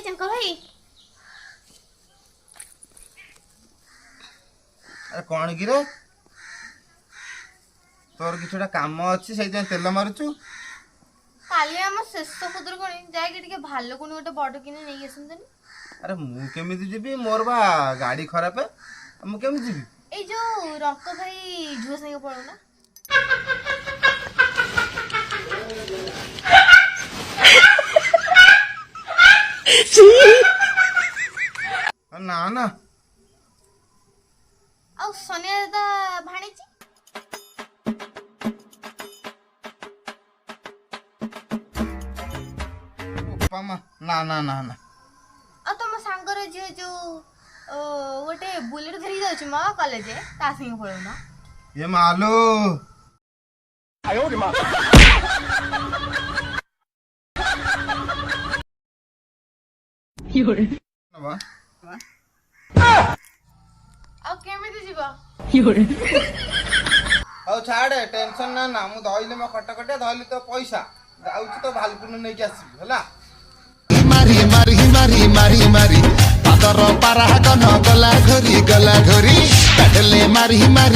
शंकर भाई अरे कौन कि रे तोर किछुटा काम अछि सेइ तेल मारुचु काली आम शेष खुदुरकुणी जाइए टे भालुकुणी गोटे बड़ किने नहीं आसतनी अरे मु केमिति जीवी मोर बा गाड़ी खराब है मु केमिति जीवी ए जो रक्त भाई झुआ संगे पड़ो ना ना ना आ सोनिया दादा भाणीची पामा ना ना ना ना आ तुम सांगर झील जो गोटे बुलेट धरी जाऊँ मो कॉलेज ता संगे पड़ो ना ये मालो आ केमिति जीवा हौ छाड़े टेंशन ना ना मु धइले म खटखटे धइले तो पैसा जाउची तो भालकुन नै के आसीबी हला मारी मारी मारी मारी मारी पादर पारा गन गला घरी काटले मारी मारी